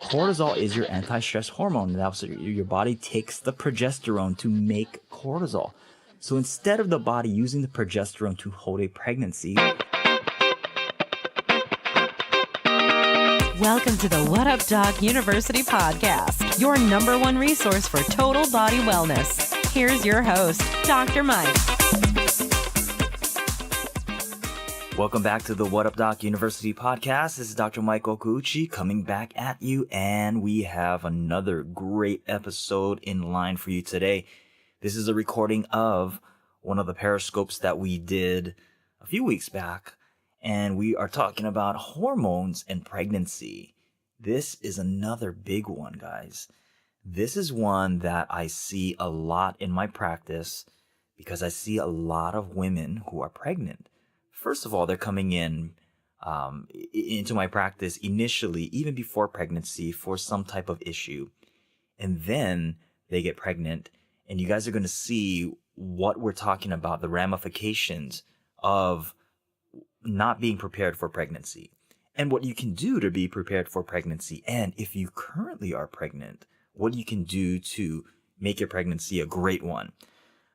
Cortisol is your anti-stress hormone. So your body takes the progesterone to make cortisol. So instead of the body using the progesterone to hold a pregnancy. Welcome to the What Up Doc University podcast, your number one resource for total body wellness. Here's your host, Dr. Mike. Welcome back to the What Up Doc University podcast. This is Dr. Mike Okuuchi coming back at you, and we have another great episode in line for you today. This is a recording of one of the periscopes that we did a few weeks back, and we are talking about hormones and pregnancy. This is another big one, guys. This is one that I see a lot in my practice because I see a lot of women who are pregnant. First of all, they're coming in into my practice initially, even before pregnancy, for some type of issue. And then they get pregnant. And you guys are going to see what we're talking about, the ramifications of not being prepared for pregnancy and what you can do to be prepared for pregnancy. And if you currently are pregnant, what you can do to make your pregnancy a great one.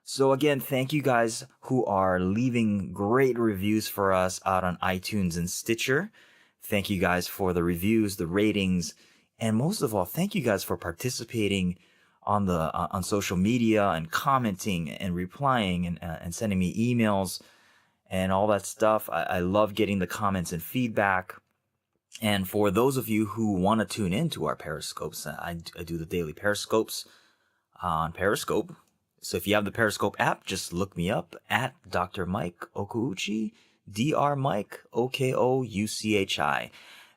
So again, thank you guys who are leaving great reviews for us out on iTunes and Stitcher. Thank you guys for the reviews, the ratings, and most of all, thank you guys for participating on social media and commenting and replying and sending me emails and all that stuff. I love getting the comments and feedback. And for those of you who want to tune into our periscopes, I do the daily periscopes on Periscope. So if you have the Periscope app, just look me up at Dr. Mike Okuuchi, Dr. Mike Okouchi.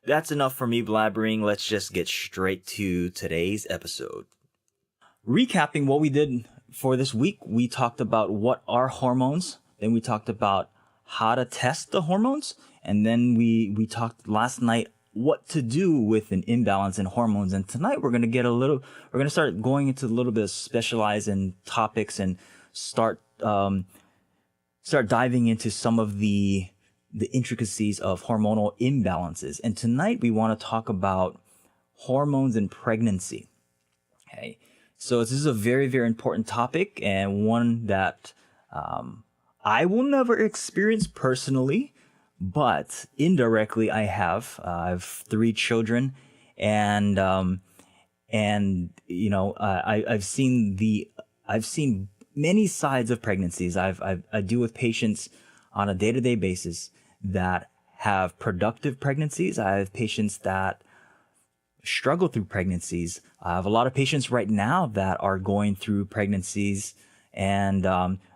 That's enough for me blabbering. Let's just get straight to today's episode. Recapping what we did for this week, we talked about what are hormones. Then we talked about how to test the hormones. And then we talked last night what to do with an imbalance in hormones. And tonight we're going to start going into a little bit of specialized in topics and start diving into some of the intricacies of hormonal imbalances. And tonight we want to talk about hormones in pregnancy. Okay. So this is a very, very important topic and one that I will never experience personally, but indirectly I have. I have 3 children, and you know I've seen many sides of pregnancies. I deal with patients on a day-to-day basis that have productive pregnancies. I have patients that struggle through pregnancies. I have a lot of patients right now that are going through pregnancies, and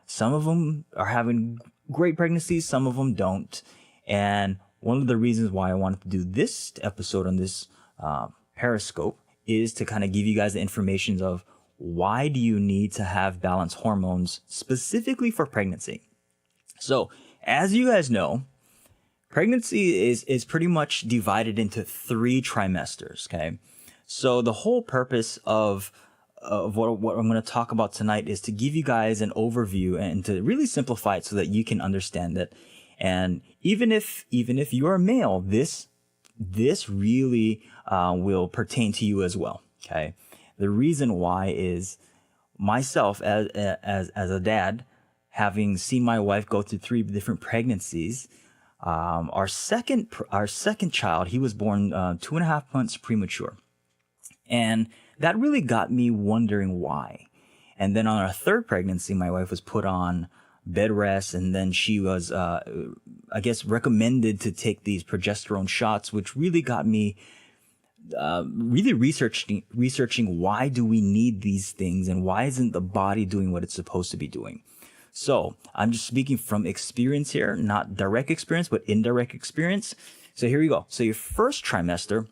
some of them are having great pregnancies, some of them don't. And one of the reasons why I wanted to do this episode on this Periscope is to kind of give you guys the information of why do you need to have balanced hormones specifically for pregnancy. So as you guys know, pregnancy is pretty much divided into 3 trimesters, okay? So the whole purpose of what I'm going to talk about tonight is to give you guys an overview and to really simplify it so that you can understand it. And even if you are male, this really will pertain to you as well, okay? The reason why is myself as a dad, having seen my wife go through 3 different pregnancies. Our second child, he was born 2.5 months premature. And that really got me wondering why. And then on our 3rd pregnancy, my wife was put on bed rest, and then she was, recommended to take these progesterone shots, which really got me really researching why do we need these things and why isn't the body doing what it's supposed to be doing. So I'm just speaking from experience here, not direct experience, but indirect experience. So here we go. So your first trimester,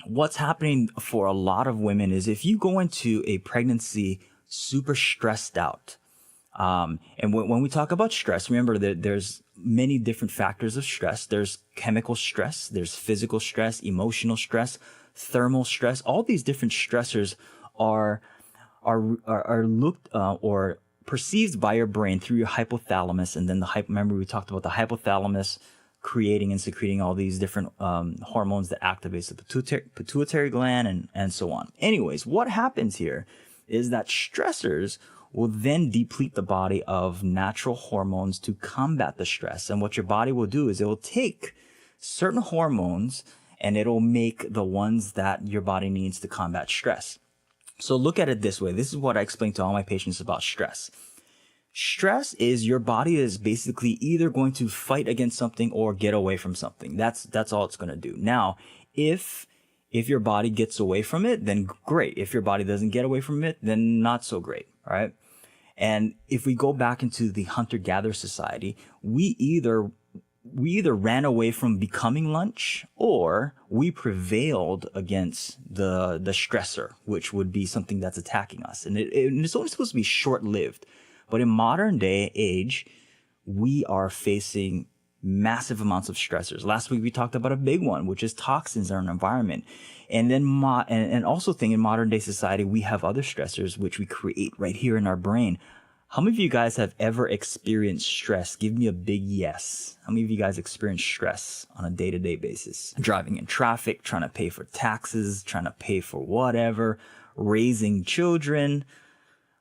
what's happening for a lot of women is if you go into a pregnancy super stressed out, and when we talk about stress, remember that there's many different factors of stress. There's chemical stress, there's physical stress, emotional stress, thermal stress. All these different stressors are looked or perceived by your brain through your hypothalamus, and then remember we talked about the hypothalamus, creating and secreting all these different hormones that activates the pituitary gland and so on. Anyways, what happens here is that stressors will then deplete the body of natural hormones to combat the stress. And what your body will do is it will take certain hormones and it'll make the ones that your body needs to combat stress. So look at it this way. This is what I explain to all my patients about stress. Stress is your body is basically either going to fight against something or get away from something. That's all it's going to do. Now, if your body gets away from it, then great. If your body doesn't get away from it, then not so great. All right. And if we go back into the hunter-gatherer society, we either ran away from becoming lunch or we prevailed against the stressor, which would be something that's attacking us. And it's only supposed to be short-lived. But in modern day age, we are facing massive amounts of stressors. Last week, we talked about a big one, which is toxins in our environment. And then, and also think in modern day society, we have other stressors, which we create right here in our brain. How many of you guys have ever experienced stress? Give me a big yes. How many of you guys experience stress on a day-to-day basis? Driving in traffic, trying to pay for taxes, trying to pay for whatever, raising children,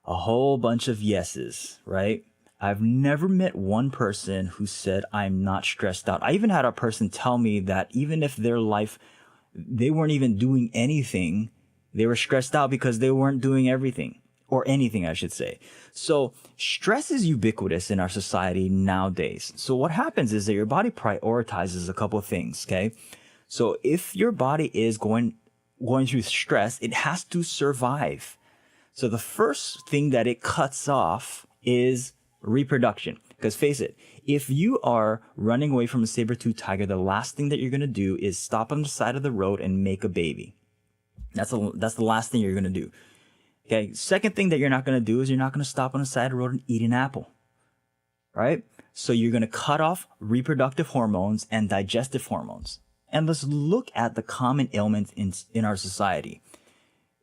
a whole bunch of yeses, right? I've never met one person who said, I'm not stressed out. I even had a person tell me that even if their life, they weren't even doing anything, they were stressed out because they weren't doing everything. Or anything, I should say. So stress is ubiquitous in our society nowadays. So what happens is that your body prioritizes a couple of things, okay? So if your body is going through stress, it has to survive. So the first thing that it cuts off is reproduction. Because face it, if you are running away from a saber-toothed tiger, the last thing that you're going to do is stop on the side of the road and make a baby. That's the last thing you're going to do. Okay. Second thing that you're not going to do is you're not going to stop on the side of the road and eat an apple. Right? So you're going to cut off reproductive hormones and digestive hormones. And let's look at the common ailments in our society.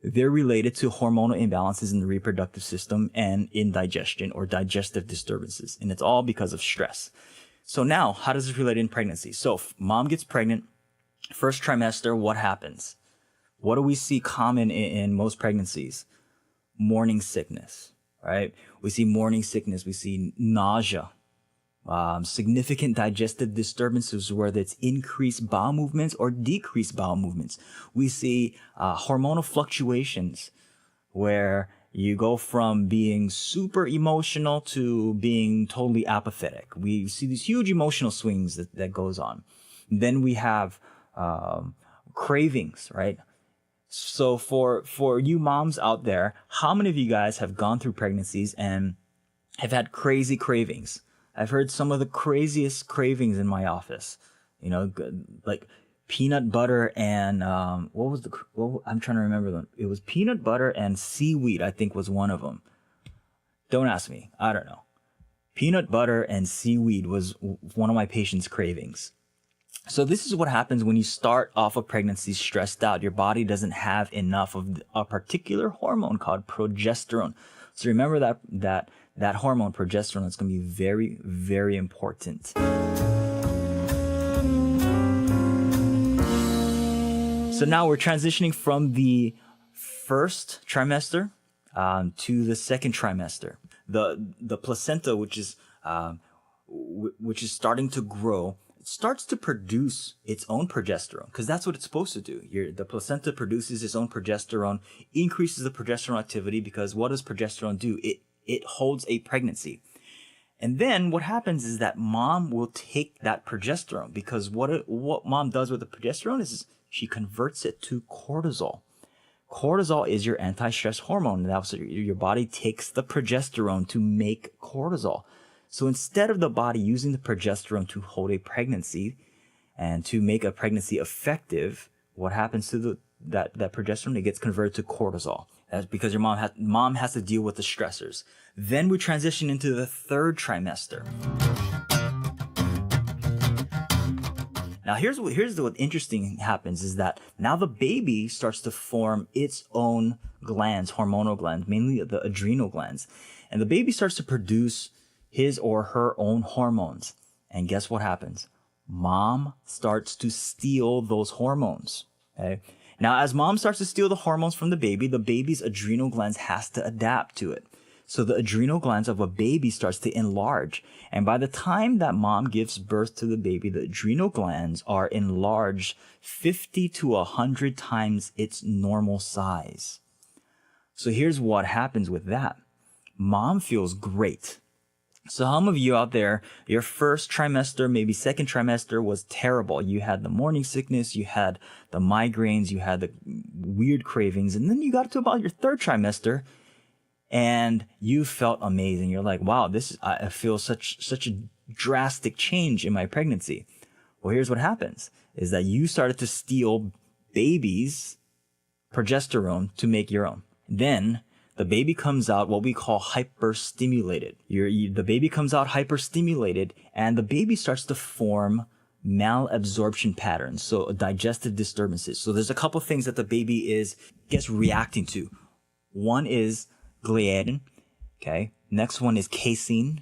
They're related to hormonal imbalances in the reproductive system and in digestion or digestive disturbances. And it's all because of stress. So now, how does this relate in pregnancy? So if mom gets pregnant, first trimester, what happens? What do we see common in most pregnancies? Morning sickness, right? We see morning sickness. We see nausea, significant digestive disturbances, whether it's increased bowel movements or decreased bowel movements. We see hormonal fluctuations where you go from being super emotional to being totally apathetic. We see these huge emotional swings that goes on. Then we have cravings, right? So for you moms out there, how many of you guys have gone through pregnancies and have had crazy cravings? I've heard some of the craziest cravings in my office, you know, like peanut butter and, I'm trying to remember them. It was peanut butter and seaweed, I think was one of them. Don't ask me. I don't know. Peanut butter and seaweed was one of my patients' cravings. So this is what happens when you start off a pregnancy stressed out. Your body doesn't have enough of a particular hormone called progesterone. So remember that hormone, progesterone, is going to be very, very important. So now we're transitioning from the first trimester to the second trimester. The placenta, which is starting to grow, starts to produce its own progesterone, because that's what it's supposed to do. The placenta produces its own progesterone, increases the progesterone activity, because what does progesterone do? It holds a pregnancy. And then what happens is that mom will take that progesterone, because what mom does with the progesterone is she converts it to cortisol. Cortisol is your anti-stress hormone. And that's your body takes the progesterone to make cortisol. So instead of the body using the progesterone to hold a pregnancy and to make a pregnancy effective, what happens to that progesterone? It gets converted to cortisol. That's because your mom has to deal with the stressors. Then we transition into the third trimester. Now here's what interesting happens is that now the baby starts to form its own glands, hormonal glands, mainly the adrenal glands. And the baby starts to produce his or her own hormones. And guess what happens? mom starts to steal those hormones. Okay. Now, as mom starts to steal the hormones from the baby's adrenal glands has to adapt to it. So the adrenal glands of a baby starts to enlarge. And by the time that mom gives birth to the baby, the adrenal glands are enlarged 50 to 100 times its normal size. So here's what happens with that. Mom feels great. So how many of you out there, your first trimester, maybe second trimester was terrible. You had the morning sickness, you had the migraines, you had the weird cravings, and then you got to about your third trimester and you felt amazing. You're like, wow, I feel such a drastic change in my pregnancy. Well, here's what happens is that you started to steal baby's progesterone to make your own. Then the baby comes out what we call hyperstimulated. The baby comes out hyperstimulated, and the baby starts to form malabsorption patterns, so digestive disturbances. So there's a couple things that the baby gets reacting to. One is gliadin, okay? Next one is casein,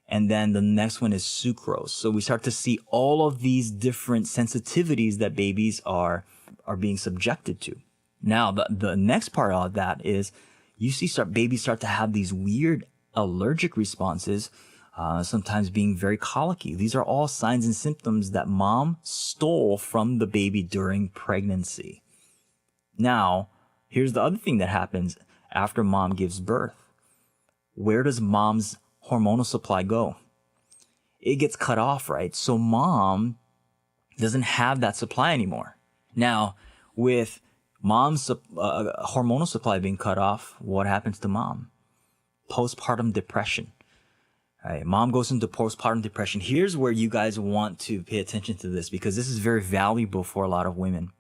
and then the next one is sucrose. So we start to see all of these different sensitivities that babies are being subjected to. Now, the next part of that is you see babies start to have these weird allergic responses, sometimes being very colicky. These are all signs and symptoms that mom stole from the baby during pregnancy. Now, here's the other thing that happens after mom gives birth. Where does mom's hormonal supply go? It gets cut off, right? So mom doesn't have that supply anymore. Now, with mom's hormonal supply being cut off, what happens to mom? Postpartum depression. Right, mom goes into postpartum depression. Here's where you guys want to pay attention to this, because this is very valuable for a lot of women.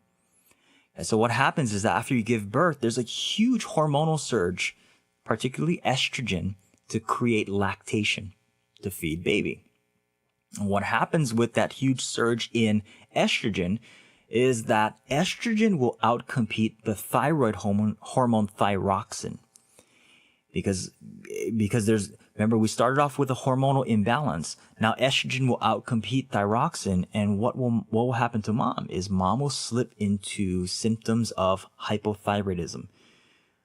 And so what happens is that after you give birth, there's a huge hormonal surge, particularly estrogen, to create lactation, to feed baby. And what happens with that huge surge in estrogen is that estrogen will outcompete the thyroid hormone thyroxine. Because remember, we started off with a hormonal imbalance. Now estrogen will outcompete thyroxine, and what will happen to mom is mom will slip into symptoms of hypothyroidism.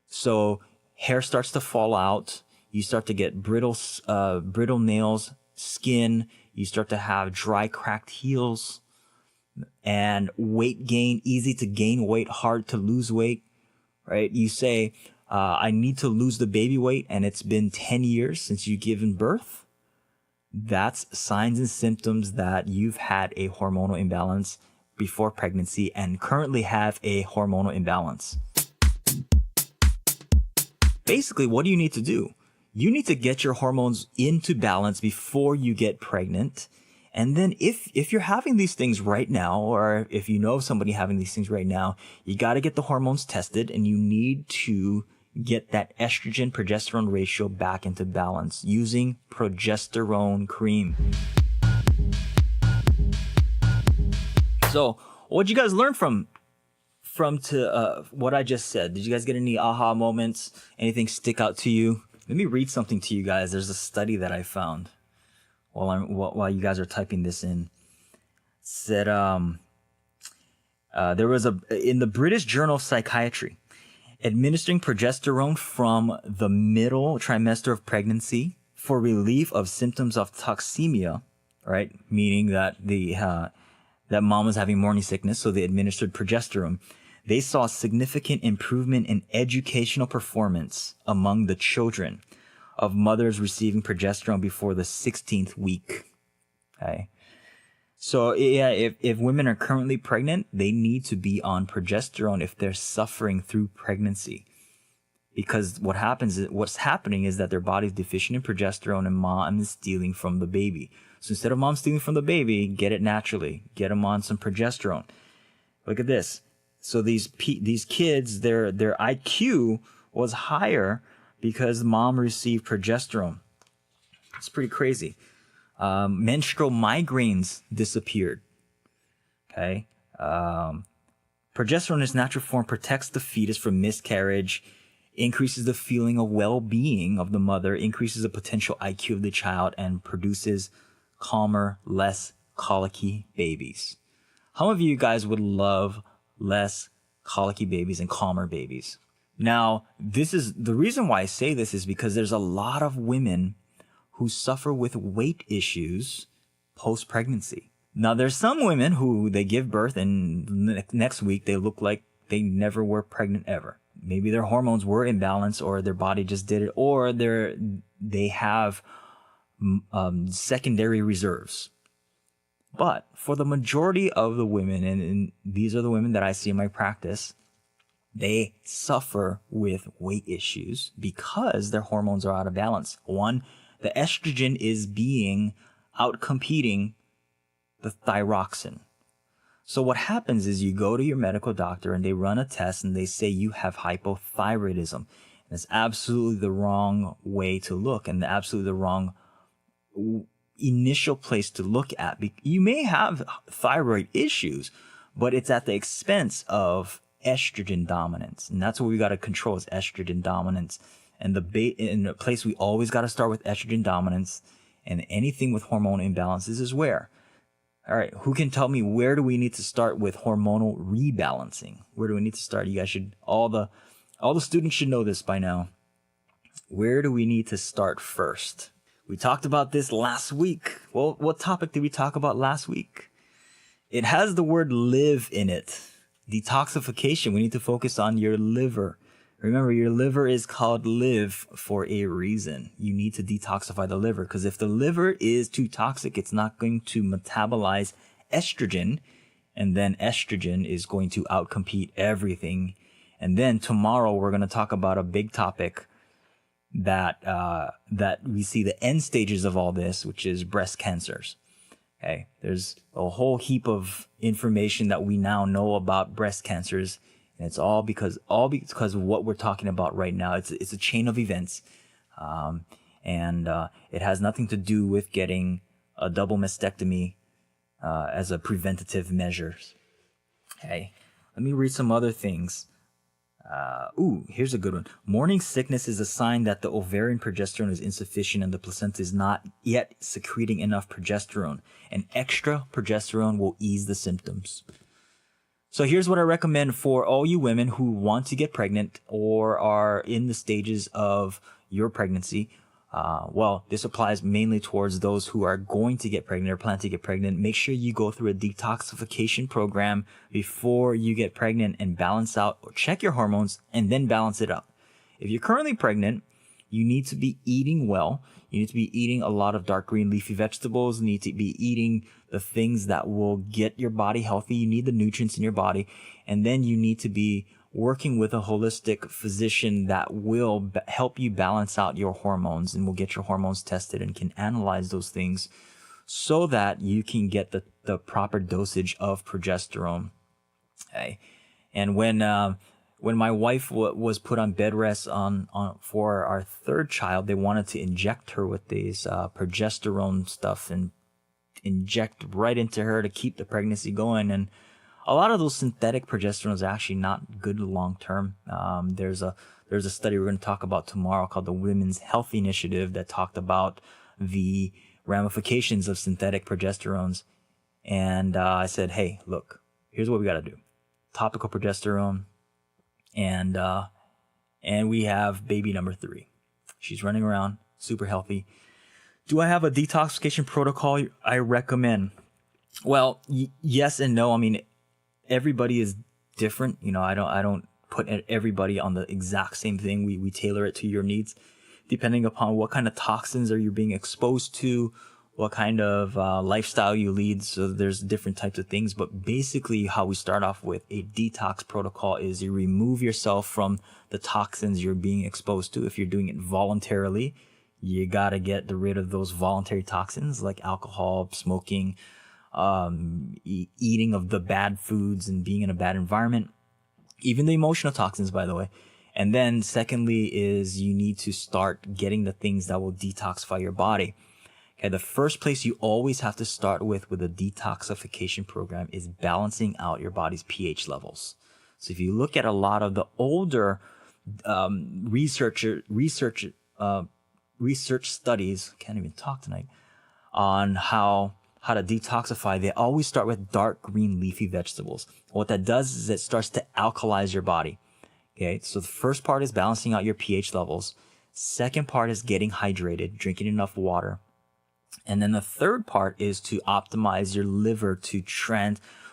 So hair starts to fall out, you start to get brittle nails, skin, you start to have dry, cracked heels, and weight gain, easy to gain weight, hard to lose weight, right? You say, I need to lose the baby weight, and it's been 10 years since you've given birth. That's signs and symptoms that you've had a hormonal imbalance before pregnancy and currently have a hormonal imbalance. Basically, what do you need to do? You need to get your hormones into balance before you get pregnant. And then if you're having these things right now, or if you know somebody having these things right now, you got to get the hormones tested, and you need to get that estrogen progesterone ratio back into balance using progesterone cream. So what'd you guys learn from what I just said? Did you guys get any aha moments? Anything stick out to you? Let me read something to you guys. There's a study that I found while you guys are typing this in. It said there was in the British Journal of Psychiatry, administering progesterone from the middle trimester of pregnancy for relief of symptoms of toxemia, right? Meaning that that mom was having morning sickness, so they administered progesterone. They saw significant improvement in educational performance among the children of mothers receiving progesterone before the 16th week. Okay. So yeah, if women are currently pregnant, they need to be on progesterone if they're suffering through pregnancy. Because what's happening is that their body's deficient in progesterone, and mom is stealing from the baby. So instead of mom stealing from the baby, get it naturally. Get them on some progesterone. Look at this. So these kids, their IQ was higher because mom received progesterone. It's pretty crazy. Menstrual migraines disappeared. Okay. Progesterone in its natural form protects the fetus from miscarriage, increases the feeling of well-being of the mother, increases the potential IQ of the child, and produces calmer, less colicky babies. How many of you guys would love less colicky babies and calmer babies? Now, this is the reason why I say this is because there's a lot of women who suffer with weight issues post-pregnancy. Now, there's some women who they give birth and next week they look like they never were pregnant ever. Maybe their hormones were imbalanced or their body just did it, or they have secondary reserves. But for the majority of the women, and these are the women that I see in my practice, they suffer with weight issues because their hormones are out of balance. One, the estrogen is being outcompeting the thyroxine. So what happens is you go to your medical doctor and they run a test and they say you have hypothyroidism. And it's absolutely the wrong way to look and absolutely the wrong initial place to look at. You may have thyroid issues, but it's at the expense of estrogen dominance. And that's what we got to control is estrogen dominance. And the place we always got to start with estrogen dominance, and anything with hormone imbalances is where? All right, who can tell me where do we need to start with hormonal rebalancing? Where do we need to start? You guys should, all the students should know this by now. Where do we need to start first? We talked about this last week. Well, what topic did we talk about last week? It has the word live in it. Detoxification. We need to focus on your liver. Remember, your liver is called live for a reason. You need to detoxify the liver because if the liver is too toxic, it's not going to metabolize estrogen. And then estrogen is going to outcompete everything. And then tomorrow we're going to talk about a big topic that we see the end stages of all this, which is breast cancers. Okay. There's a whole heap of information that we now know about breast cancers. And it's all because of what we're talking about right now. It's a chain of events. And it has nothing to do with getting a double mastectomy as a preventative measure. Okay. Let me read some other things. Here's a good one. Morning sickness is a sign that the ovarian progesterone is insufficient and the placenta is not yet secreting enough progesterone. And extra progesterone will ease the symptoms. So here's what I recommend for all you women who want to get pregnant or are in the stages of your pregnancy. This applies mainly towards those who are going to get pregnant or plan to get pregnant. Make sure you go through a detoxification program before you get pregnant and balance out or check your hormones and then balance it out. If you're currently pregnant, you need to be eating well. You need to be eating a lot of dark green leafy vegetables. You need to be eating the things that will get your body healthy. You need the nutrients in your body. And then you need to be working with a holistic physician that will help you balance out your hormones and will get your hormones tested and can analyze those things so that you can get the proper dosage of progesterone. Okay. And when my wife was put on bed rest for our third child, they wanted to inject her with these progesterone stuff and inject right into her to keep the pregnancy going. And a lot of those synthetic progesterone is actually not good long term. There's a study we're going to talk about tomorrow called the Women's Health Initiative that talked about the ramifications of synthetic progesterones. And I said, hey, look, here's what we got to do: topical progesterone. And we have baby number 3. She's running around, super healthy. Do I have a detoxification protocol I recommend? Well, yes and no. I mean, everybody is different. You know, I don't put everybody on the exact same thing. We tailor it to your needs, depending upon what kind of toxins are you being exposed to, what kind of lifestyle you lead. So there's different types of things. But basically how we start off with a detox protocol is you remove yourself from the toxins you're being exposed to. If you're doing it voluntarily, you got to get rid of those voluntary toxins like alcohol, smoking, eating of the bad foods and being in a bad environment, even the emotional toxins, by the way. And then secondly is you need to start getting the things that will detoxify your body. Okay, the first place you always have to start with a detoxification program is balancing out your body's pH levels. So if you look at a lot of the older research studies, can't even talk tonight, on how how to detoxify, they always start with dark green leafy vegetables. What that does is it starts to alkalize your body. Okay, so the first part is balancing out your pH levels. Second part is getting hydrated, drinking enough water. And then the third part is to optimize your liver to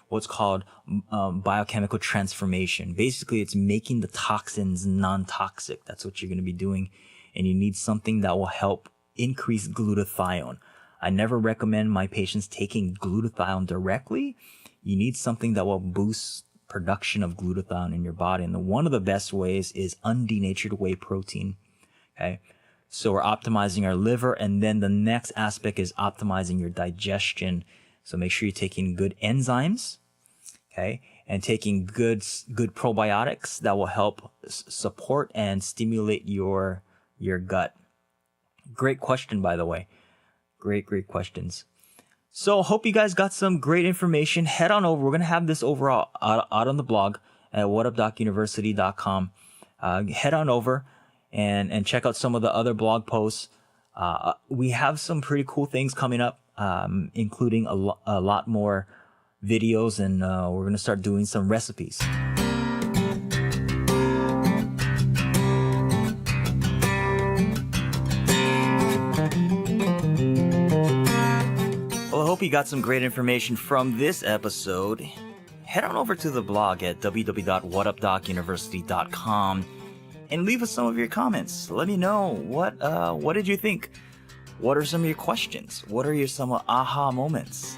what's called biochemical transformation. Basically, it's making the toxins non-toxic. That's what you're going to be doing. And you need something that will help increase glutathione. I never recommend my patients taking glutathione directly. You need something that will boost production of glutathione in your body. And one of the best ways is undenatured whey protein. Okay. So we're optimizing our liver. And then the next aspect is optimizing your digestion. So make sure you're taking good enzymes. Okay. And taking good probiotics that will help support and stimulate your gut. Great question, by the way. Great questions. So hope you guys got some great information. Head on over. We're going to have this overall out on the blog at whatupdocuniversity.com. Head on over and check out some of the other blog posts. We have some pretty cool things coming up, including a lot more videos, and we're going to start doing some recipes. Well, I hope you got some great information from this episode. Head on over to the blog at www.whatupdocuniversity.com and leave us some of your comments. Let me know what did you think? What are some of your questions? What are some aha moments?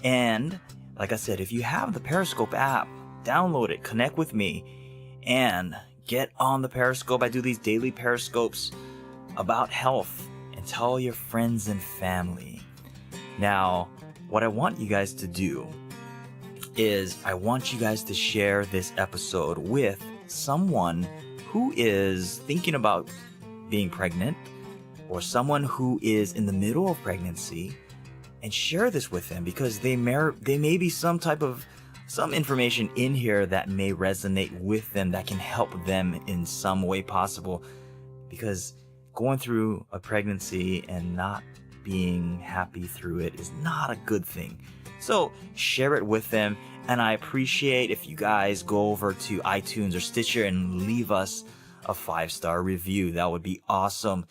And like I said, if you have the Periscope app, download it, connect with me, and get on the Periscope. I do these daily Periscopes about health, and tell your friends and family. Now, what I want you guys to do is I want you guys to share this episode with someone who is thinking about being pregnant, or someone who is in the middle of pregnancy, and share this with them, because they may be some information in here that may resonate with them, that can help them in some way possible. Because going through a pregnancy and not being happy through it is not a good thing. So share it with them, and I appreciate if you guys go over to iTunes or Stitcher and leave us a 5-star review. That would be awesome.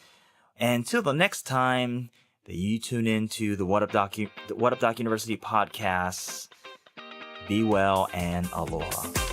And until the next time that you tune into the What Up Doc University podcast, be well and aloha.